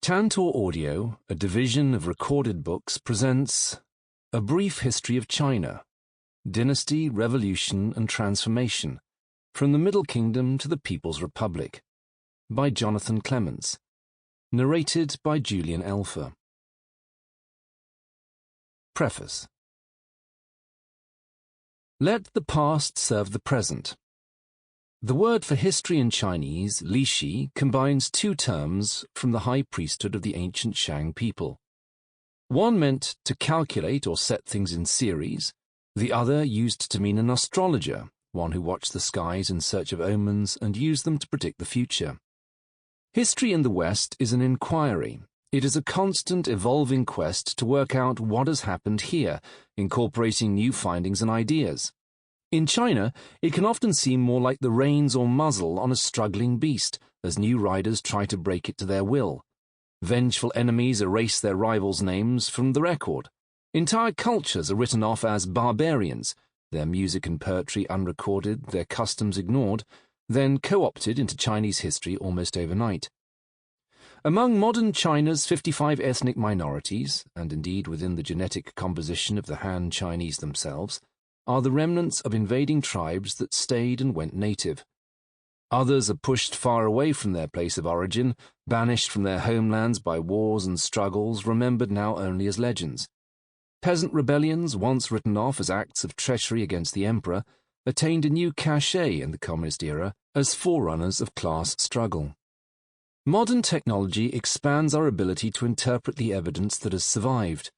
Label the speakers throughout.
Speaker 1: Tantor Audio, a division of recorded books, presents A Brief History of China, Dynasty, Revolution and Transformation, From the Middle Kingdom to the People's Republic, by Jonathan Clements, narrated by Julian Alpha. Preface. Let the past serve the present. The word for history in Chinese, Lishi, combines two terms from the high priesthood of the ancient Shang people. One meant to calculate or set things in series, the other used to mean an astrologer, one who watched the skies in search of omens and used them to predict the future. History in the West is an inquiry. It is a constant evolving quest to work out what has happened here, incorporating new findings and ideas. In China, it can often seem more like the reins or muzzle on a struggling beast as new riders try to break it to their will. Vengeful enemies erase their rivals' names from the record. Entire cultures are written off as barbarians, their music and poetry unrecorded, their customs ignored, then co-opted into Chinese history almost overnight. Among modern China's 55 ethnic minorities, and indeed within the genetic composition of the Han Chinese themselves, are the remnants of invading tribes that stayed and went native. Others are pushed far away from their place of origin, banished from their homelands by wars and struggles remembered now only as legends. Peasant rebellions, once written off as acts of treachery against the emperor, attained a new cachet in the communist era as forerunners of class struggle. Modern technology expands our ability to interpret the evidence that has survived.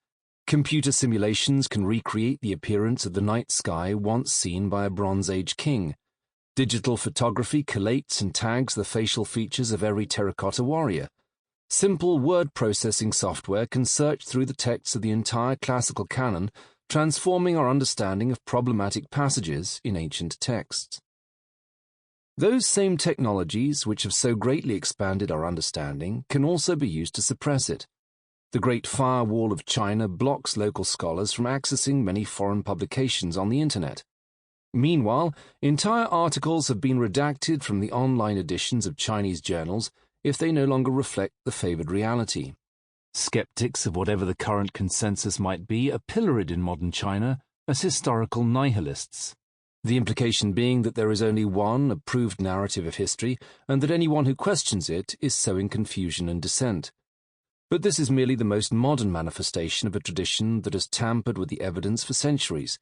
Speaker 1: Computer simulations can recreate the appearance of the night sky once seen by a Bronze Age king. Digital photography collates and tags the facial features of every terracotta warrior. Simple word processing software can search through the texts of the entire classical canon, transforming our understanding of problematic passages in ancient texts. Those same technologies, which have so greatly expanded our understanding, can also be used to suppress it. The Great Firewall of China blocks local scholars from accessing many foreign publications on the Internet. Meanwhile, entire articles have been redacted from the online editions of Chinese journals if they no longer reflect the favored reality. Skeptics of whatever the current consensus might be are pilloried in modern China as historical nihilists, the implication being that there is only one approved narrative of history and that anyone who questions it is sowing confusion and dissent. But this is merely the most modern manifestation of a tradition that has tampered with the evidence for centuries.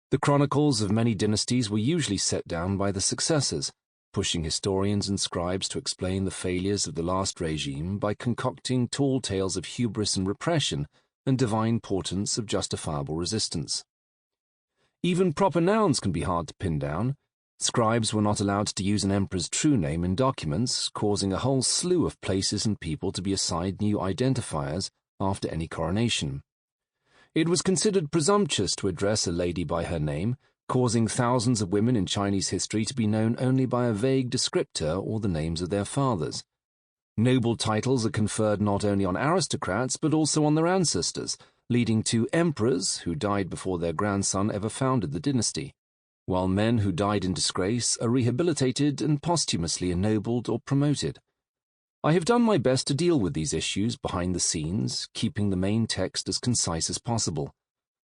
Speaker 1: The chronicles of many dynasties were usually set down by the successors, pushing historians and scribes to explain the failures of the last regime by concocting tall tales of hubris and repression and divine portents of justifiable resistance. Even proper nouns can be hard to pin down. Scribes were not allowed to use an emperor's true name in documents, causing a whole slew of places and people to be assigned new identifiers after any coronation. It was considered presumptuous to address a lady by her name, causing thousands of women in Chinese history to be known only by a vague descriptor or the names of their fathers. Noble titles are conferred not only on aristocrats but also on their ancestors, leading to emperors who died before their grandson ever founded the dynasty, while men who died in disgrace are rehabilitated and posthumously ennobled or promoted. I have done my best to deal with these issues behind the scenes, keeping the main text as concise as possible.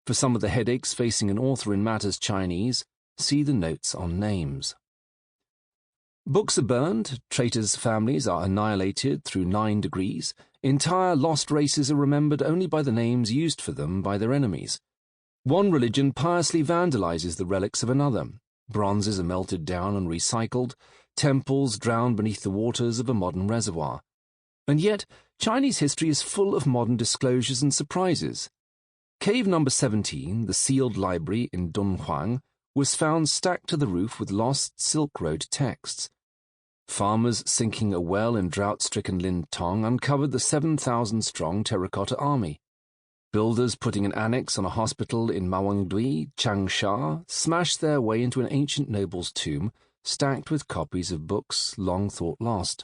Speaker 1: For some of the headaches facing an author in matters Chinese, see the notes on names. Books are burned, traitors' families are annihilated through 9 degrees, entire lost races are remembered only by the names used for them by their enemies. One religion piously vandalizes the relics of another. Bronzes are melted down and recycled, temples drowned beneath the waters of a modern reservoir. And yet, Chinese history is full of modern disclosures and surprises. Cave number 17, the sealed library in Dunhuang, was found stacked to the roof with lost Silk Road texts. Farmers sinking a well in drought-stricken Lintong uncovered the 7,000-strong terracotta army. Builders putting an annex on a hospital in Mawangdui, Changsha, smashed their way into an ancient noble's tomb, stacked with copies of books long thought lost.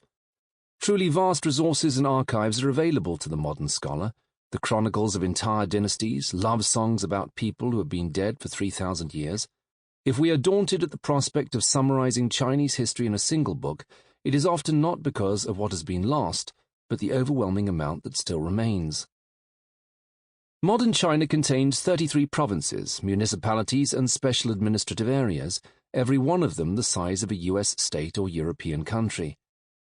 Speaker 1: Truly vast resources and archives are available to the modern scholar, the chronicles of entire dynasties, love songs about people who have been dead for 3,000 years. If we are daunted at the prospect of summarizing Chinese history in a single book, it is often not because of what has been lost, but the overwhelming amount that still remains. Modern China contains 33 provinces, municipalities, and special administrative areas, every one of them the size of a US state or European country.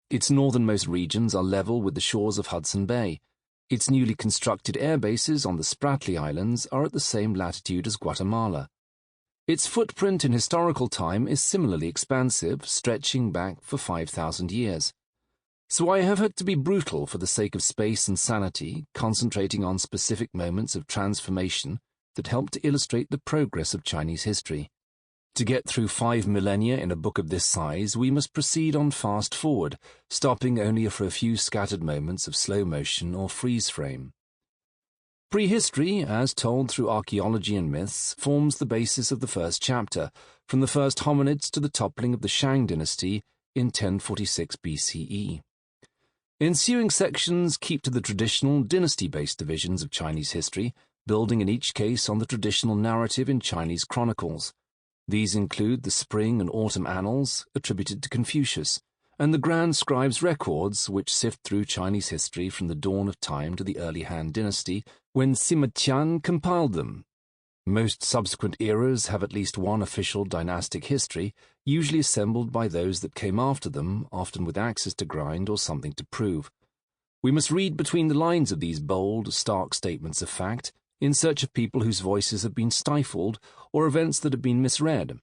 Speaker 1: Its northernmost regions are level with the shores of Hudson Bay. Its newly constructed air bases on the Spratly Islands are at the same latitude as Guatemala. Its footprint in historical time is similarly expansive, stretching back for 5,000 years. So I have had to be brutal for the sake of space and sanity, concentrating on specific moments of transformation that help to illustrate the progress of Chinese history. To get through 5 millennia in a book of this size, we must proceed on fast forward, stopping only for a few scattered moments of slow motion or freeze frame. Prehistory, as told through archaeology and myths, forms the basis of the first chapter, from the first hominids to the toppling of the Shang dynasty in 1046 BCE. Ensuing sections keep to the traditional dynasty-based divisions of Chinese history, building in each case on the traditional narrative in Chinese chronicles. These include the Spring and Autumn Annals, attributed to Confucius, and the Grand Scribe's records, which sift through Chinese history from the dawn of time to the early Han Dynasty, when Sima Qian compiled them. Most subsequent eras have at least one official dynastic history, usually assembled by those that came after them, often with axes to grind or something to prove. We must read between the lines of these bold, stark statements of fact, in search of people whose voices have been stifled or events that have been misread.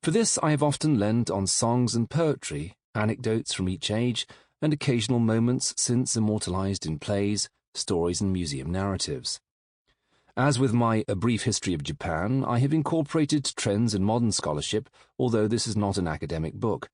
Speaker 1: For this I have often leant on songs and poetry, anecdotes from each age, and occasional moments since immortalized in plays, stories, and museum narratives. As with my A Brief History of Japan, I have incorporated trends in modern scholarship, although this is not an academic book.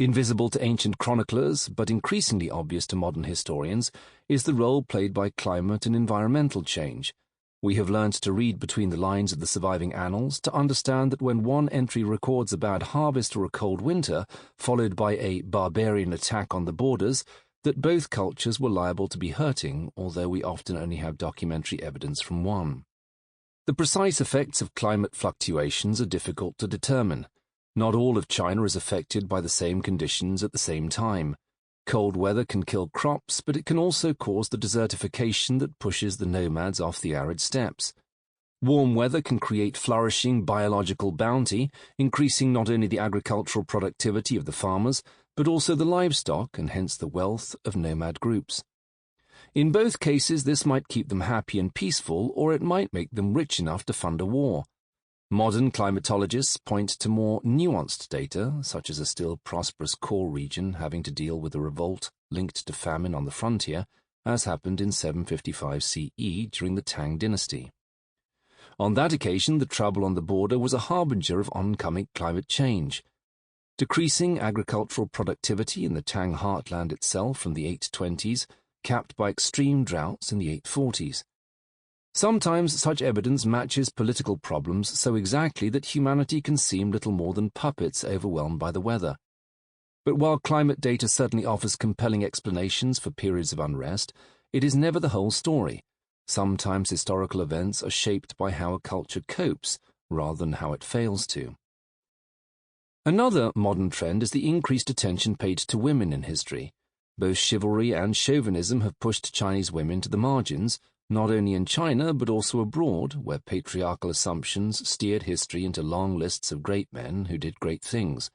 Speaker 1: Invisible to ancient chroniclers, but increasingly obvious to modern historians, is the role played by climate and environmental change. We have learned to read between the lines of the surviving annals to understand that when one entry records a bad harvest or a cold winter, followed by a barbarian attack on the borders, that both cultures were liable to be hurting, although we often only have documentary evidence from one. The precise effects of climate fluctuations are difficult to determine. Not all of China is affected by the same conditions at the same time. Cold weather can kill crops, but it can also cause the desertification that pushes the nomads off the arid steppes. Warm weather can create flourishing biological bounty, increasing not only the agricultural productivity of the farmers, but also the livestock and hence the wealth of nomad groups. In both cases, this might keep them happy and peaceful, or it might make them rich enough to fund a war. Modern climatologists point to more nuanced data, such as a still prosperous core region having to deal with a revolt linked to famine on the frontier, as happened in 755 CE during the Tang dynasty. On that occasion, the trouble on the border was a harbinger of oncoming climate change. Decreasing agricultural productivity in the Tang heartland itself from the 820s, capped by extreme droughts in the 840s. Sometimes such evidence matches political problems so exactly that humanity can seem little more than puppets overwhelmed by the weather. But while climate data certainly offers compelling explanations for periods of unrest, it is never the whole story. Sometimes historical events are shaped by how a culture copes, rather than how it fails to. Another modern trend is the increased attention paid to women in history. Both chivalry and chauvinism have pushed Chinese women to the margins, not only in China but also abroad, where patriarchal assumptions steered history into long lists of great men who did great things.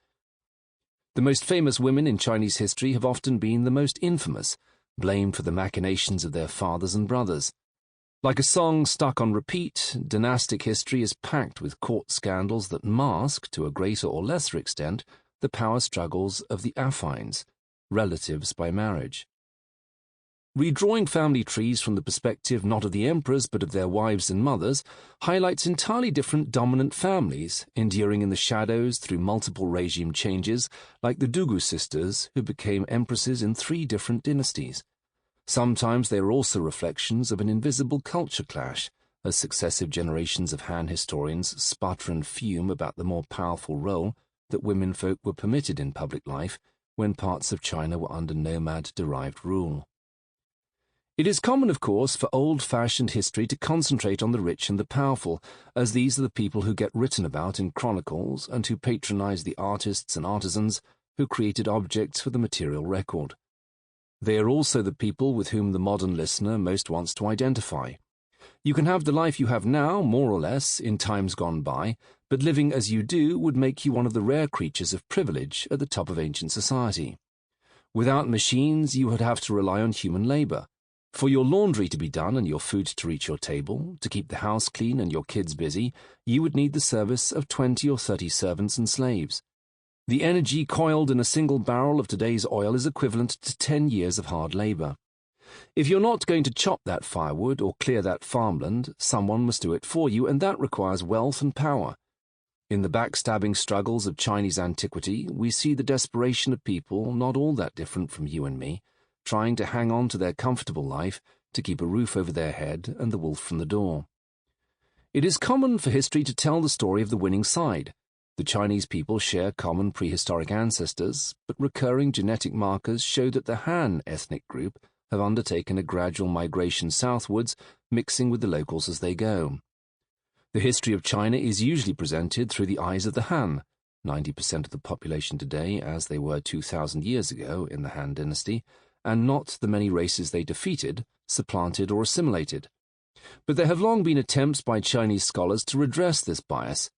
Speaker 1: The most famous women in Chinese history have often been the most infamous, blamed for the machinations of their fathers and brothers. Like a song stuck on repeat, dynastic history is packed with court scandals that mask, to a greater or lesser extent, the power struggles of the affines, relatives by marriage. Redrawing family trees from the perspective not of the emperors but of their wives and mothers highlights entirely different dominant families, enduring in the shadows through multiple regime changes, like the Dugu sisters, who became empresses in 3 different dynasties. Sometimes they are also reflections of an invisible culture clash, as successive generations of Han historians sputter and fume about the more powerful role that womenfolk were permitted in public life when parts of China were under nomad-derived rule. It is common, of course, for old-fashioned history to concentrate on the rich and the powerful, as these are the people who get written about in chronicles and who patronize the artists and artisans who created objects for the material record. They are also the people with whom the modern listener most wants to identify. You can have the life you have now, more or less, in times gone by, but living as you do would make you one of the rare creatures of privilege at the top of ancient society. Without machines, you would have to rely on human labor. For your laundry to be done and your food to reach your table, to keep the house clean and your kids busy, you would need the service of 20 or 30 servants and slaves. The energy coiled in a single barrel of today's oil is equivalent to 10 years of hard labor. If you're not going to chop that firewood or clear that farmland, someone must do it for you, and that requires wealth and power. In the backstabbing struggles of Chinese antiquity, we see the desperation of people not all that different from you and me, trying to hang on to their comfortable life to keep a roof over their head and the wolf from the door. It is common for history to tell the story of the winning side. The Chinese people share common prehistoric ancestors, but recurring genetic markers show that the Han ethnic group have undertaken a gradual migration southwards, mixing with the locals as they go. The history of China is usually presented through the eyes of the Han, 90% of the population today as they were 2,000 years ago in the Han Dynasty, and not the many races they defeated, supplanted or assimilated. But there have long been attempts by Chinese scholars to redress this bias.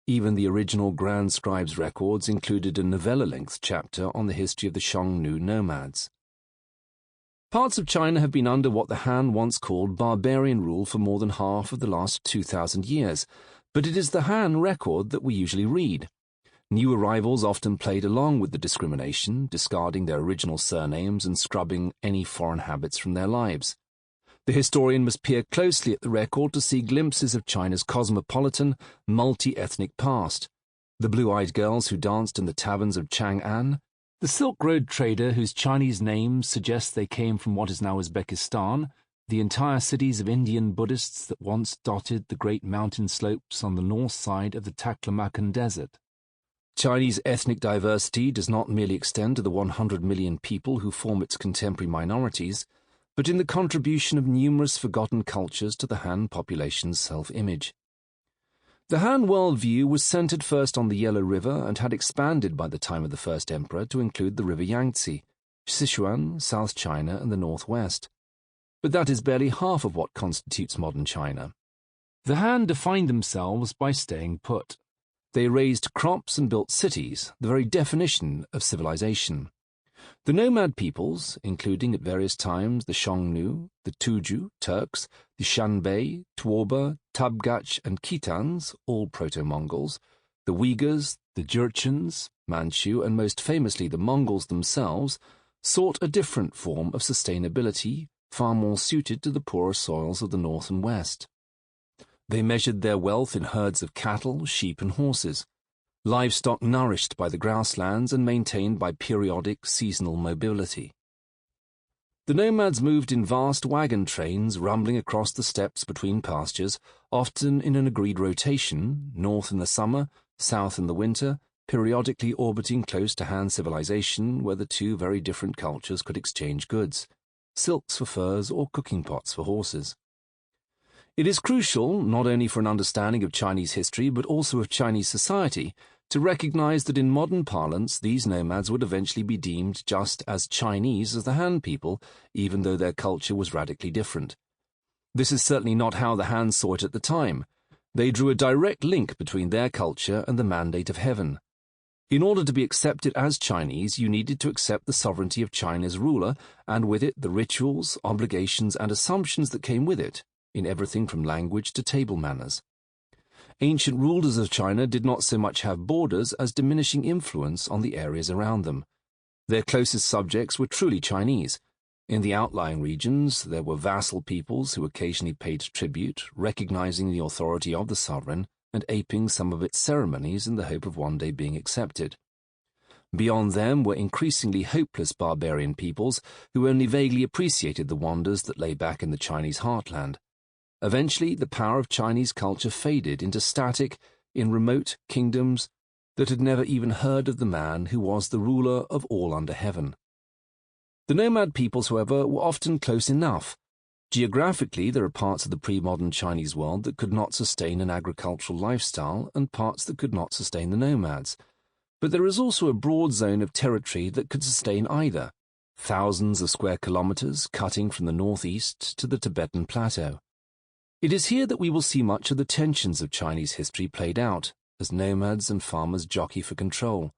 Speaker 1: Even the original Grand Scribe's records included a novella-length chapter on the history of the Xiongnu nomads. Parts of China have been under what the Han once called barbarian rule for more than half of the last 2,000 years, but it is the Han record that we usually read. New arrivals often played along with the discrimination, discarding their original surnames and scrubbing any foreign habits from their lives. The historian must peer closely at the record to see glimpses of China's cosmopolitan, multi-ethnic past. The blue-eyed girls who danced in the taverns of Chang'an, the Silk Road trader whose Chinese name suggests they came from what is now Uzbekistan, the entire cities of Indian Buddhists that once dotted the great mountain slopes on the north side of the Taklamakan Desert. Chinese ethnic diversity does not merely extend to the 100 million people who form its contemporary minorities, but in the contribution of numerous forgotten cultures to the Han population's self-image. The Han worldview was centered first on the Yellow River and had expanded by the time of the first emperor to include the river Yangtze, Sichuan, South China, and the Northwest. But that is barely half of what constitutes modern China. The Han defined themselves by staying put. They raised crops and built cities, the very definition of civilization. The nomad peoples, including at various times the Xiongnu, the Tuju, Turks, the Shanbei, Tuoba, Tabgach, and Khitans, all Proto-Mongols, the Uyghurs, the Jurchens, Manchu, and most famously the Mongols themselves, sought a different form of sustainability, far more suited to the poorer soils of the north and west. They measured their wealth in herds of cattle, sheep, and horses, livestock nourished by the grasslands and maintained by periodic seasonal mobility. The nomads moved in vast wagon trains rumbling across the steppes between pastures, often in an agreed rotation, north in the summer, south in the winter, periodically orbiting close to Han civilization where the two very different cultures could exchange goods, silks for furs or cooking pots for horses. It is crucial, not only for an understanding of Chinese history but also of Chinese society, to recognize that in modern parlance these nomads would eventually be deemed just as Chinese as the Han people, even though their culture was radically different. This is certainly not how the Han saw it at the time. They drew a direct link between their culture and the mandate of heaven. In order to be accepted as Chinese, you needed to accept the sovereignty of China's ruler, and with it the rituals, obligations, and assumptions that came with it, in everything from language to table manners. Ancient rulers of China did not so much have borders as diminishing influence on the areas around them. Their closest subjects were truly Chinese. In the outlying regions, there were vassal peoples who occasionally paid tribute, recognizing the authority of the sovereign and aping some of its ceremonies in the hope of one day being accepted. Beyond them were increasingly hopeless barbarian peoples who only vaguely appreciated the wonders that lay back in the Chinese heartland. Eventually, the power of Chinese culture faded into static, in remote kingdoms that had never even heard of the man who was the ruler of all under heaven. The nomad peoples, however, were often close enough. Geographically, there are parts of the pre-modern Chinese world that could not sustain an agricultural lifestyle and parts that could not sustain the nomads. But there is also a broad zone of territory that could sustain either. thousands of square kilometers cutting from the northeast to the Tibetan Plateau. It is here that we will see much of the tensions of Chinese history played out as nomads and farmers jockey for control.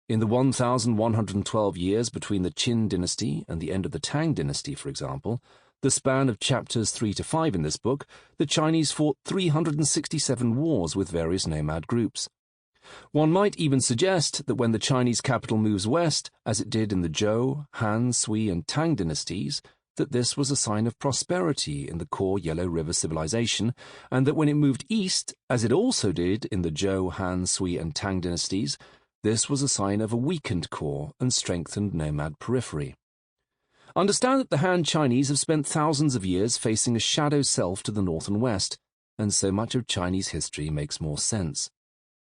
Speaker 1: In the 1,112 years between the Qin dynasty and the end of the Tang dynasty, for example, the span of chapters 3 to 5 in this book, the Chinese fought 367 wars with various nomad groups. One might even suggest that when the Chinese capital moves west, as it did in the Zhou, Han, Sui, and Tang dynasties, that this was a sign of prosperity in the core Yellow River civilization, and that when it moved east, as it also did in the Zhou, Han, Sui, and Tang dynasties, this was a sign of a weakened core and strengthened nomad periphery. Understand that the Han Chinese have spent thousands of years facing a shadow self to the north and west, and so much of Chinese history makes more sense.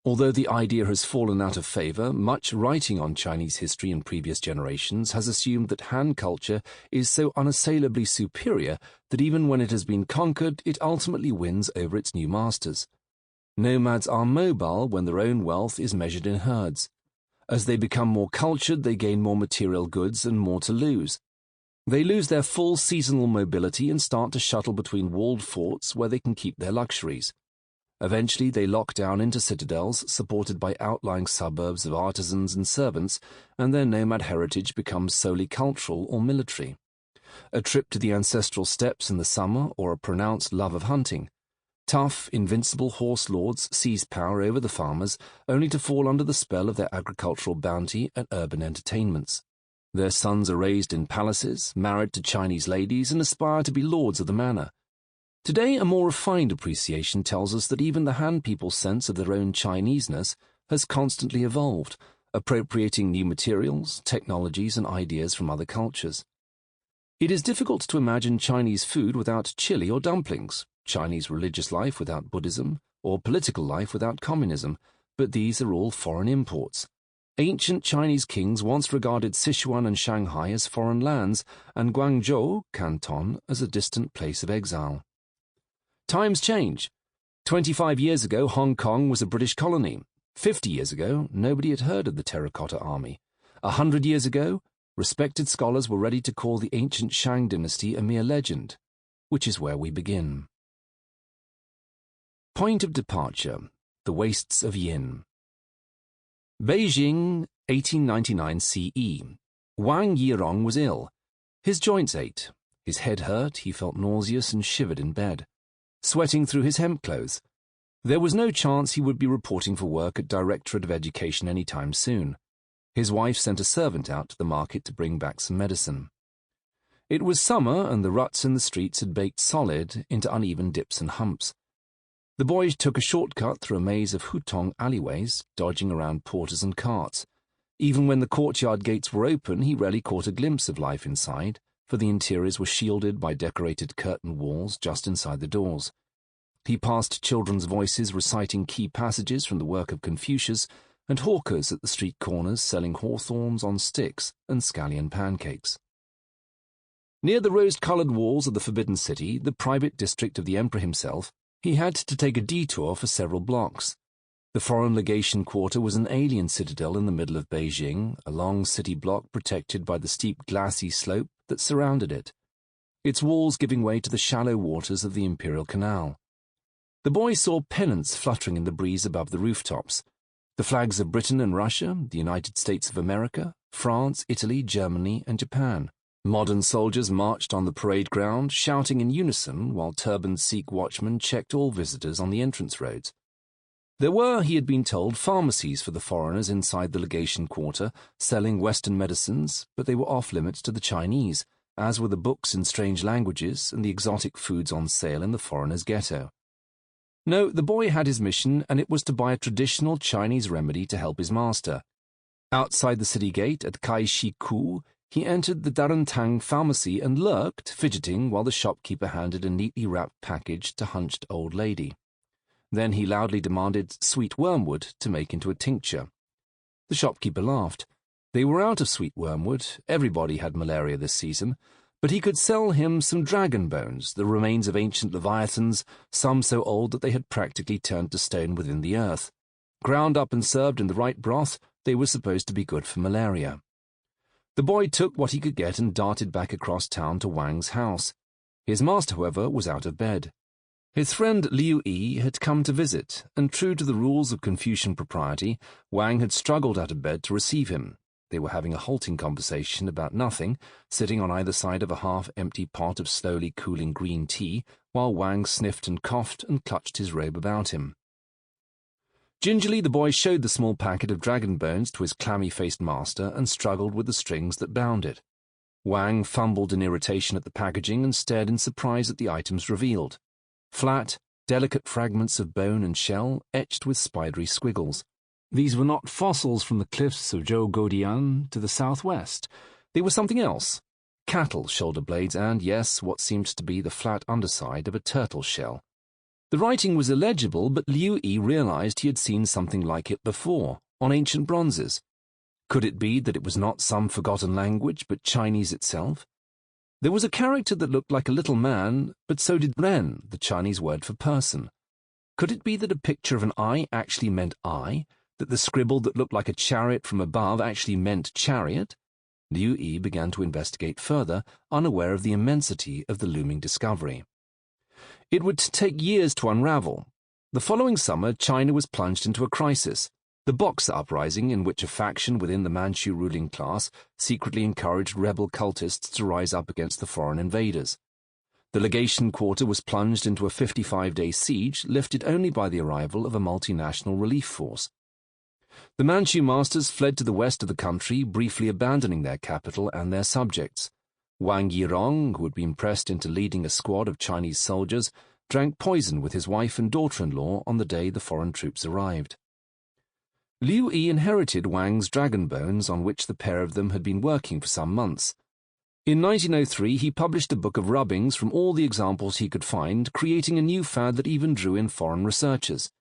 Speaker 1: Although the idea has fallen out of favor, much writing on Chinese history in previous generations has assumed that Han culture is so unassailably superior that even when it has been conquered, it ultimately wins over its new masters. Nomads are mobile when their own wealth is measured in herds. As they become more cultured, they gain more material goods and more to lose. They lose their full seasonal mobility and start to shuttle between walled forts where they can keep their luxuries. Eventually, they lock down into citadels supported by outlying suburbs of artisans and servants, and their nomad heritage becomes solely cultural or military. A trip to the ancestral steppes in the summer or a pronounced love of hunting. Tough, invincible horse lords seize power over the farmers, only to fall under the spell of their agricultural bounty and urban entertainments. Their sons are raised in palaces, married to Chinese ladies, and aspire to be lords of the manor. Today, a more refined appreciation tells us that even the Han people's sense of their own Chineseness has constantly evolved, appropriating new materials, technologies, and ideas from other cultures. It is difficult to imagine Chinese food without chili or dumplings, Chinese religious life without Buddhism, or political life without communism, but these are all foreign imports. Ancient Chinese kings once regarded Sichuan and Shanghai as foreign lands, and Guangzhou, Canton, as a distant place of exile. Times change. 25 years ago, Hong Kong was a British colony. 50 years ago, nobody had heard of the Terracotta Army. 100 years ago, respected scholars were ready to call the ancient Shang dynasty a mere legend, which is where we begin. Point of departure: the wastes of Yin. Beijing, 1899 CE. Wang Yirong was ill. His joints ached. His head hurt, he felt nauseous and shivered in bed, sweating through his hemp clothes. There was no chance he would be reporting for work at Directorate of Education any time soon. His wife sent a servant out to the market to bring back some medicine. It was summer, and the ruts in the streets had baked solid into uneven dips and humps. The boy took a shortcut through a maze of hutong alleyways, dodging around porters and carts. Even when the courtyard gates were open, he rarely caught a glimpse of life inside, for the interiors were shielded by decorated curtain walls just inside the doors. He passed children's voices reciting key passages from the work of Confucius, and hawkers at the street corners selling hawthorns on sticks and scallion pancakes. Near the rose-coloured walls of the Forbidden City, the private district of the emperor himself, he had to take a detour for several blocks. The foreign legation quarter was an alien citadel in the middle of Beijing, a long city block protected by the steep glassy slope that surrounded it, its walls giving way to the shallow waters of the Imperial Canal. The boy saw pennants fluttering in the breeze above the rooftops, the flags of Britain and Russia, the United States of America, France, Italy, Germany, and Japan. Modern soldiers marched on the parade ground, shouting in unison, while turbaned Sikh watchmen checked all visitors on the entrance roads. There were, he had been told, pharmacies for the foreigners inside the legation quarter, selling Western medicines, but they were off-limits to the Chinese, as were the books in strange languages and the exotic foods on sale in the foreigners' ghetto. No, the boy had his mission, and it was to buy a traditional Chinese remedy to help his master. Outside the city gate at Kai Shi Ku, he entered the Darantang pharmacy and lurked, fidgeting, while the shopkeeper handed a neatly wrapped package to hunched old lady. Then he loudly demanded sweet wormwood to make into a tincture. The shopkeeper laughed. They were out of sweet wormwood, everybody had malaria this season, but he could sell him some dragon bones, the remains of ancient leviathans, some so old that they had practically turned to stone within the earth. Ground up and served in the right broth, they were supposed to be good for malaria. The boy took what he could get and darted back across town to Wang's house. His master, however, was out of bed. His friend Liu Yi had come to visit, and true to the rules of Confucian propriety, Wang had struggled out of bed to receive him. They were having a halting conversation about nothing, sitting on either side of a half-empty pot of slowly cooling green tea, while Wang sniffed and coughed and clutched his robe about him. Gingerly, the boy showed the small packet of dragon bones to his clammy-faced master and struggled with the strings that bound it. Wang fumbled in irritation at the packaging and stared in surprise at the items revealed. Flat, delicate fragments of bone and shell etched with spidery squiggles. These were not fossils from the cliffs of Zhougodian to the southwest. They were something else. Cattle shoulder blades and, yes, what seemed to be the flat underside of a turtle shell. The writing was illegible, but Liu Yi realized he had seen something like it before, on ancient bronzes. Could it be that it was not some forgotten language, but Chinese itself? There was a character that looked like a little man, but so did Ren, the Chinese word for person. Could it be that a picture of an eye actually meant eye, that the scribble that looked like a chariot from above actually meant chariot? Liu Yi began to investigate further, unaware of the immensity of the looming discovery. It would take years to unravel. The following summer, China was plunged into a crisis, the Boxer Uprising, in which a faction within the Manchu ruling class secretly encouraged rebel cultists to rise up against the foreign invaders. The legation quarter was plunged into a 55-day siege, lifted only by the arrival of a multinational relief force. The Manchu masters fled to the west of the country, briefly abandoning their capital and their subjects. Wang Yirong, who had been pressed into leading a squad of Chinese soldiers, drank poison with his wife and daughter-in-law on the day the foreign troops arrived. Liu Yi inherited Wang's dragon bones, on which the pair of them had been working for some months. In 1903, he published a book of rubbings from all the examples he could find, creating a new fad that even drew in foreign researchers.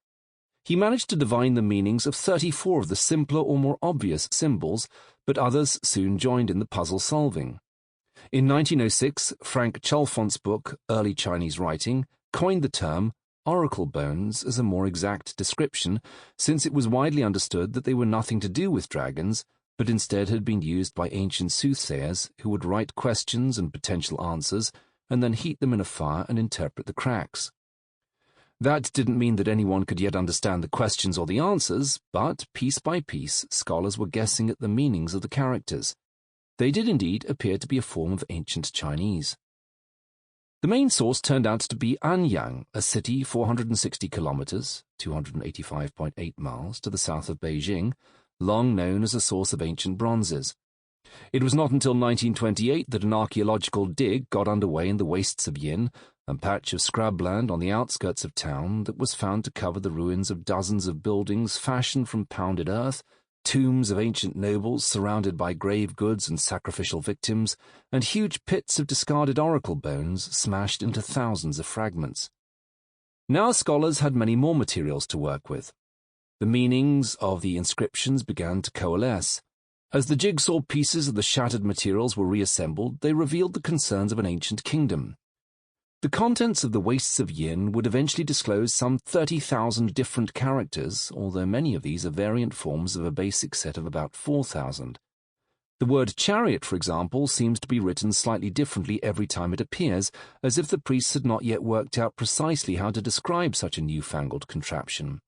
Speaker 1: He managed to divine the meanings of 34 of the simpler or more obvious symbols, but others soon joined in the puzzle solving. In 1906, Frank Chalfont's book, Early Chinese Writing, coined the term oracle bones as a more exact description, since it was widely understood that they were nothing to do with dragons, but instead had been used by ancient soothsayers who would write questions and potential answers and then heat them in a fire and interpret the cracks. That didn't mean that anyone could yet understand the questions or the answers, but piece by piece, scholars were guessing at the meanings of the characters. They did indeed appear to be a form of ancient Chinese. The main source turned out to be Anyang, a city 460 kilometers, 285.8 miles, to the south of Beijing, long known as a source of ancient bronzes. It was not until 1928 that an archaeological dig got underway in the wastes of Yin, a patch of scrubland on the outskirts of town that was found to cover the ruins of dozens of buildings fashioned from pounded earth, tombs of ancient nobles surrounded by grave goods and sacrificial victims, and huge pits of discarded oracle bones smashed into thousands of fragments. Now scholars had many more materials to work with. The meanings of the inscriptions began to coalesce. As the jigsaw pieces of the shattered materials were reassembled, they revealed the concerns of an ancient kingdom. The contents of the wastes of Yin would eventually disclose some 30,000 different characters, although many of these are variant forms of a basic set of about 4,000. The word chariot, for example, seems to be written slightly differently every time it appears, as if the priests had not yet worked out precisely how to describe such a newfangled contraption.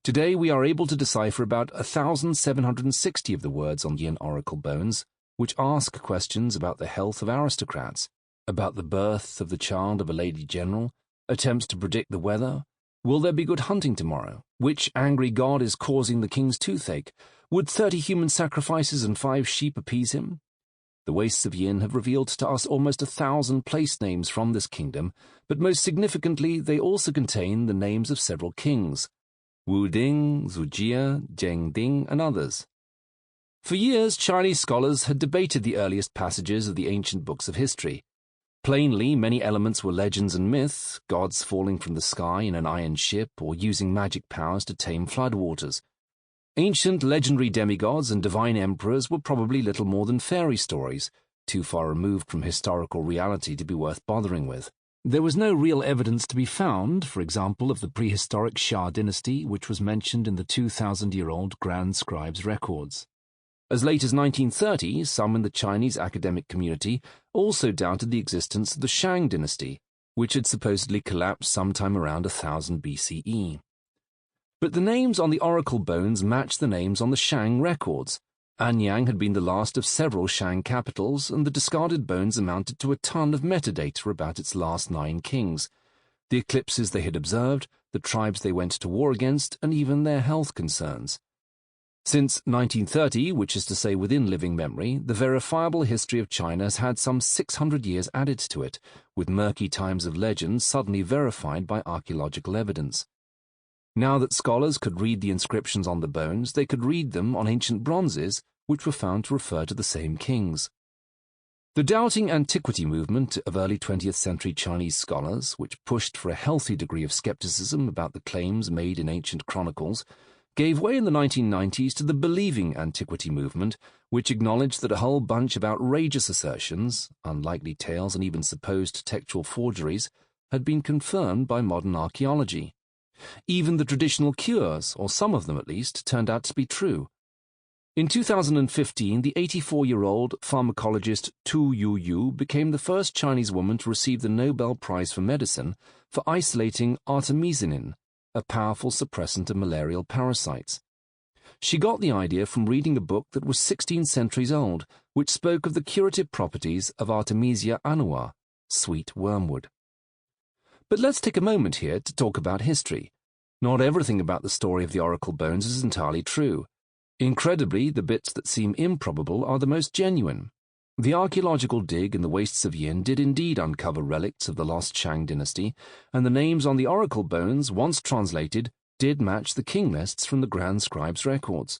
Speaker 1: Today we are able to decipher about 1,760 of the words on Yin oracle bones, which ask questions about the health of aristocrats, about the birth of the child of a lady general, attempts to predict the weather. Will there be good hunting tomorrow? Which angry god is causing the king's toothache? Would 30 human sacrifices and 5 sheep appease him? The wastes of Yin have revealed to us almost 1,000 place names from this kingdom, but most significantly they also contain the names of several kings, Wu Ding, Zujia, Zheng Ding, and others. For years, Chinese scholars had debated the earliest passages of the ancient books of history. Plainly, many elements were legends and myths, gods falling from the sky in an iron ship or using magic powers to tame floodwaters. Ancient legendary demigods and divine emperors were probably little more than fairy stories, too far removed from historical reality to be worth bothering with. There was no real evidence to be found, for example, of the prehistoric Xia dynasty, which was mentioned in the 2,000-year-old Grand Scribe's records. As late as 1930, some in the Chinese academic community also doubted the existence of the Shang dynasty, which had supposedly collapsed sometime around 1000 BCE. But the names on the oracle bones matched the names on the Shang records. Anyang had been the last of several Shang capitals, and the discarded bones amounted to a ton of metadata about its last 9 kings, the eclipses they had observed, the tribes they went to war against, and even their health concerns. Since 1930, which is to say within living memory, the verifiable history of China has had some 600 years added to it, with murky times of legend suddenly verified by archaeological evidence. Now that scholars could read the inscriptions on the bones, they could read them on ancient bronzes, which were found to refer to the same kings. The doubting antiquity movement of early 20th century Chinese scholars, which pushed for a healthy degree of skepticism about the claims made in ancient chronicles, gave way in the 1990s to the believing antiquity movement, which acknowledged that a whole bunch of outrageous assertions, unlikely tales and even supposed textual forgeries, had been confirmed by modern archaeology. Even the traditional cures, or some of them at least, turned out to be true. In 2015, the 84-year-old pharmacologist Tu Youyou became the first Chinese woman to receive the Nobel Prize for Medicine for isolating artemisinin, a powerful suppressant of malarial parasites. She got the idea from reading a book that was 16 centuries old, which spoke of the curative properties of Artemisia annua, sweet wormwood. But let's take a moment here to talk about history. Not everything about the story of the oracle bones is entirely true. Incredibly, the bits that seem improbable are the most genuine. The archaeological dig in the wastes of Yin did indeed uncover relics of the lost Shang dynasty, and the names on the oracle bones, once translated, did match the king lists from the Grand Scribe's records.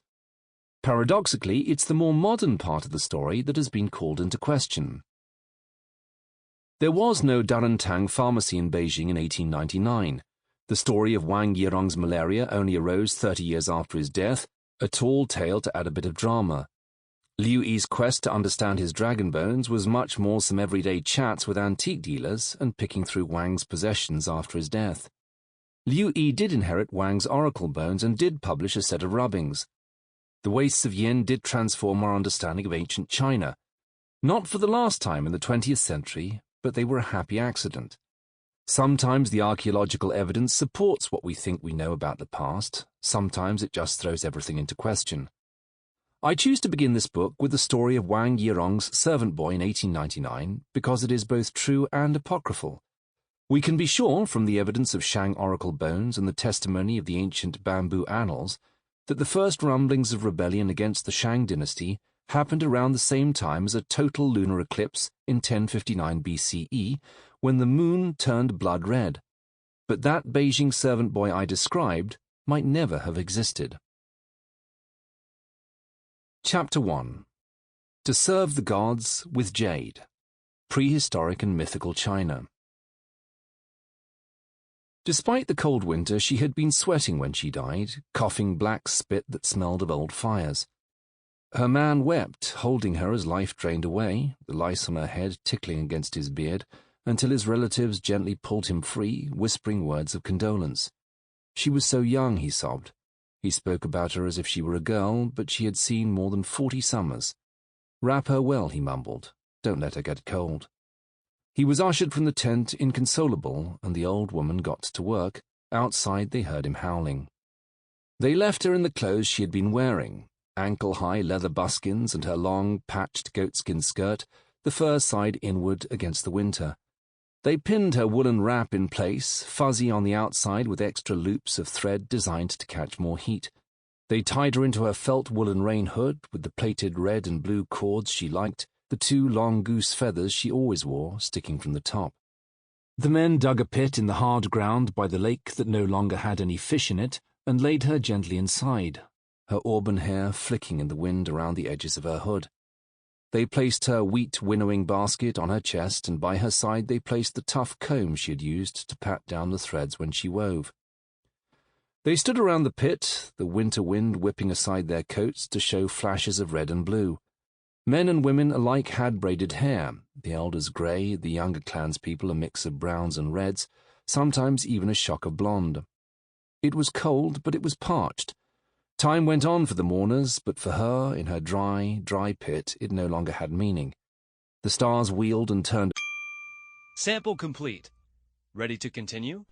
Speaker 1: Paradoxically, it's the more modern part of the story that has been called into question. There was no Darantang pharmacy in Beijing in 1899. The story of Wang Yirong's malaria only arose 30 years after his death, a tall tale to add a bit of drama. Liu Yi's quest to understand his dragon bones was much more some everyday chats with antique dealers and picking through Wang's possessions after his death. Liu Yi did inherit Wang's oracle bones and did publish a set of rubbings. The wastes of Yin did transform our understanding of ancient China. Not for the last time in the 20th century, but they were a happy accident. Sometimes the archaeological evidence supports what we think we know about the past, sometimes it just throws everything into question. I choose to begin this book with the story of Wang Yirong's servant boy in 1899 because it is both true and apocryphal. We can be sure from the evidence of Shang oracle bones and the testimony of the ancient bamboo annals that the first rumblings of rebellion against the Shang dynasty happened around the same time as a total lunar eclipse in 1059 BCE, when the moon turned blood red. But that Beijing servant boy I described might never have existed. Chapter 1. To Serve the Gods with Jade. Prehistoric and Mythical China. Despite the cold winter, she had been sweating when she died, coughing black spit that smelled of old fires. Her man wept, holding her as life drained away, the lice on her head tickling against his beard, until his relatives gently pulled him free, whispering words of condolence. She was so young, he sobbed. He spoke about her as if she were a girl, but she had seen more than 40 summers. Wrap her well, he mumbled. Don't let her get cold. He was ushered from the tent inconsolable, and the old woman got to work. Outside they heard him howling. They left her in the clothes she had been wearing, ankle-high leather buskins and her long, patched goatskin skirt, the fur side inward against the winter. They pinned her woolen wrap in place, fuzzy on the outside with extra loops of thread designed to catch more heat. They tied her into her felt woolen rain hood with the plaited red and blue cords she liked, the 2 long goose feathers she always wore sticking from the top. The men dug a pit in the hard ground by the lake that no longer had any fish in it and laid her gently inside, her auburn hair flicking in the wind around the edges of her hood. They placed her wheat winnowing basket on her chest, and by her side they placed the tough comb she had used to pat down the threads when she wove. They stood around the pit, the winter wind whipping aside their coats to show flashes of red and blue. Men and women alike had braided hair, the elders grey, the younger clanspeople a mix of browns and reds, sometimes even a shock of blonde. It was cold, but it was parched. Time went on for the mourners, but for her, in her dry, dry pit, it no longer had meaning. The stars wheeled and turned.
Speaker 2: Sample complete. Ready to continue?